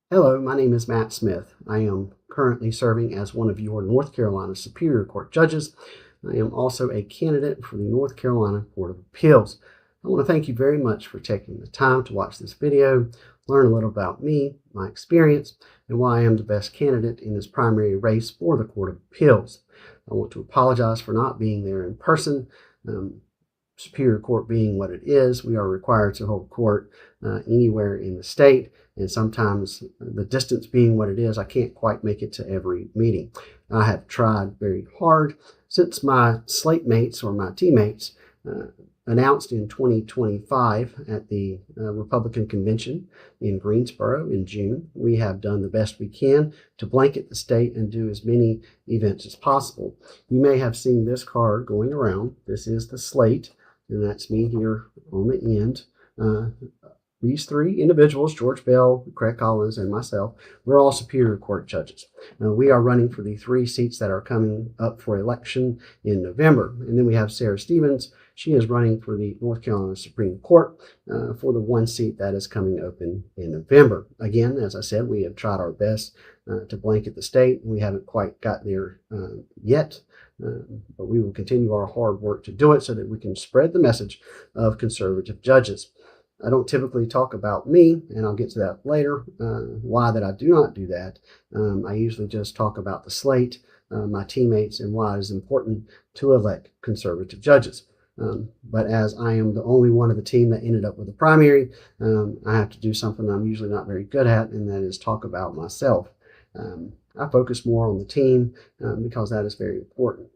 Hello, my name is Matt Smith. I am currently serving as one of your North Carolina Superior Court judges. I am also a candidate for the North Carolina Court of Appeals. I want to thank you very much for taking the time to watch this video, learn a little about me, my experience, and why I am the best candidate in this primary race for the Court of Appeals. I want to apologize for not being there in person. Superior Court being what it is, we are required to hold court anywhere in the state, and sometimes the distance being what it is, I can't quite make it to every meeting. I have tried very hard since my slate mates or my teammates announced in 2025 at the Republican Convention in Greensboro in June. We have done the best we can to blanket the state and do as many events as possible. You may have seen this card going around. This is the slate, and that's me here on the end. These three individuals, George Bell, Craig Collins, and myself, we're all Superior Court judges. We are running for the three seats that are coming up for election in November. And then we have Sarah Stevens. She is running for the North Carolina Supreme Court for the one seat that is coming open in November. Again, as I said, we have tried our best to blanket the state. We haven't quite got there yet. But we will continue our hard work to do it so that we can spread the message of conservative judges. I don't typically talk about me, and I'll get to that later, why that I do not do that. I usually just talk about the slate, my teammates, and why it is important to elect conservative judges. But as I am the only one of the team that ended up with a primary, I have to do something I'm usually not very good at, and that is talk about myself. I focus more on the team because that is very important.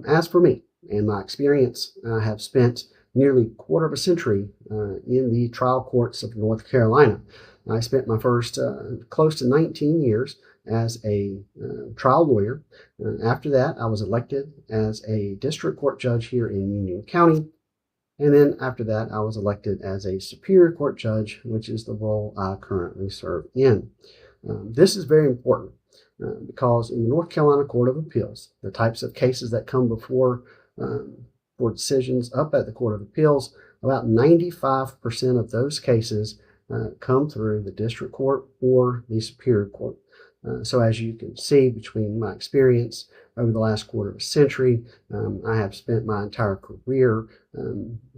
As for me and my experience, I have spent nearly a quarter of a century in the trial courts of North Carolina. I spent my first close to 19 years as a trial lawyer. After that, I was elected as a district court judge here in Union County. And then after that, I was elected as a Superior Court judge, which is the role I currently serve in. This is very important because in the North Carolina Court of Appeals, the types of cases that come before for decisions up at the Court of Appeals, about 95% of those cases come through the district court or the Superior Court. So as you can see, between my experience over the last quarter of a century, I have spent my entire career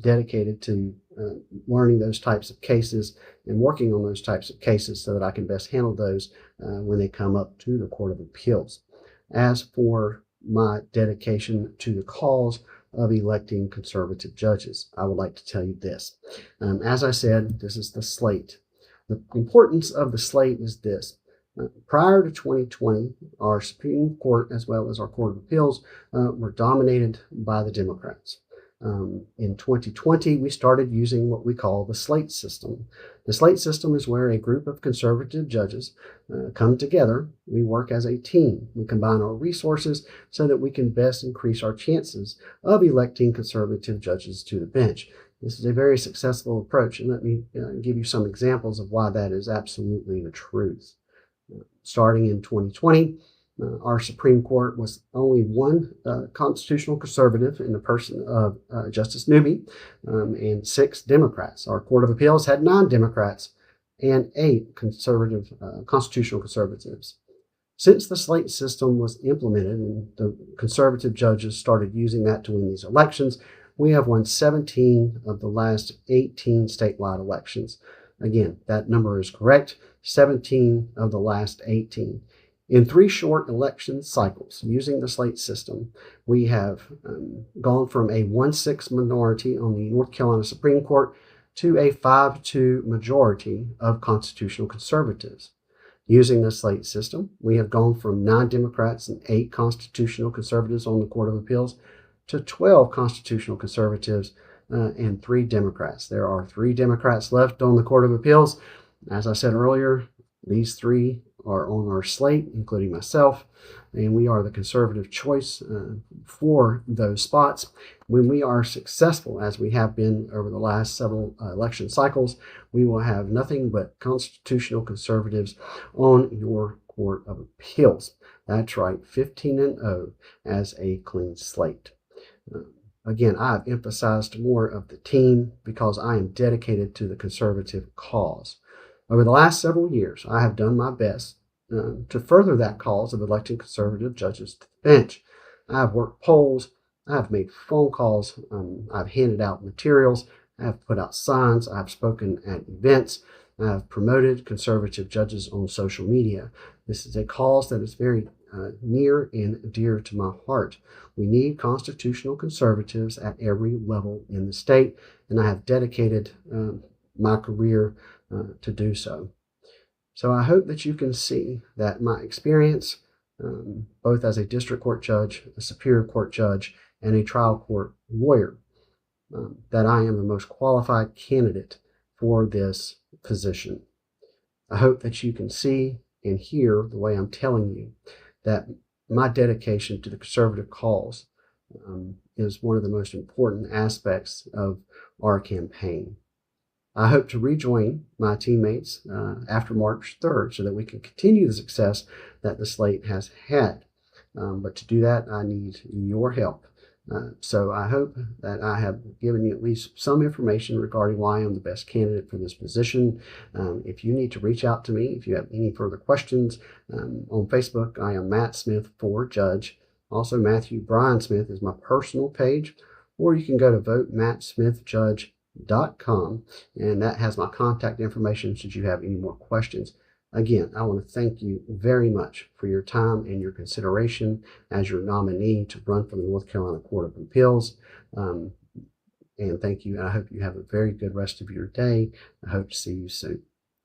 dedicated to learning those types of cases and working on those types of cases so that I can best handle those when they come up to the Court of Appeals. As for my dedication to the cause of electing conservative judges, I would like to tell you this. As I said, this is the slate. The importance of the slate is this. Prior to 2020, our Supreme Court, as well as our Court of Appeals, were dominated by the Democrats. In 2020, we started using what we call the slate system. The slate system is where a group of conservative judges come together. We work as a team. We combine our resources so that we can best increase our chances of electing conservative judges to the bench. This is a very successful approach, and let me give you some examples of why that is absolutely the truth. Starting in 2020, our Supreme Court was only one constitutional conservative in the person of Justice Newby and 6 Democrats. Our Court of Appeals had 9 Democrats and 8 conservative constitutional conservatives. Since the slate system was implemented and the conservative judges started using that to win these elections, we have won 17 of the last 18 statewide elections. Again, that number is correct. 17 of the last 18. In 3 short election cycles using the slate system, we have gone from a 1-6 minority on the North Carolina Supreme Court to a 5-2 majority of constitutional conservatives. Using the slate system, we have gone from 9 Democrats and 8 constitutional conservatives on the Court of Appeals to 12 constitutional conservatives and 3 Democrats. There are 3 Democrats left on the Court of Appeals. As I said earlier, these 3 are on our slate, including myself, and we are the conservative choice for those spots. When we are successful, as we have been over the last several election cycles, we will have nothing but constitutional conservatives on your Court of Appeals. That's right, 15-0 as a clean slate. Again, I've emphasized more of the team because I am dedicated to the conservative cause. Over the last several years, I have done my best to further that cause of electing conservative judges to the bench. I've worked polls, I've made phone calls, I've handed out materials, I've put out signs, I've spoken at events, I've promoted conservative judges on social media. This is a cause that is very near and dear to my heart. We need constitutional conservatives at every level in the state, and I have dedicated my career to do so. So I hope that you can see that my experience, both as a district court judge, a superior court judge, and a trial court lawyer, that I am the most qualified candidate for this position. I hope that you can see and hear the way I'm telling you that my dedication to the conservative cause is one of the most important aspects of our campaign. I hope to rejoin my teammates after March 3rd so that we can continue the success that the slate has had. But to do that, I need your help. So I hope that I have given you at least some information regarding why I'm the best candidate for this position. If you need to reach out to me, if you have any further questions, on Facebook, I am Matt Smith for Judge. Also, Matthew Brian Smith is my personal page, or you can go to votemattsmithjudge.com, and that has my contact information should you have any more questions. Again, I want to thank you very much for your time and your consideration as your nominee to run for the North Carolina Court of Appeals. And thank you. And I hope you have a very good rest of your day. I hope to see you soon.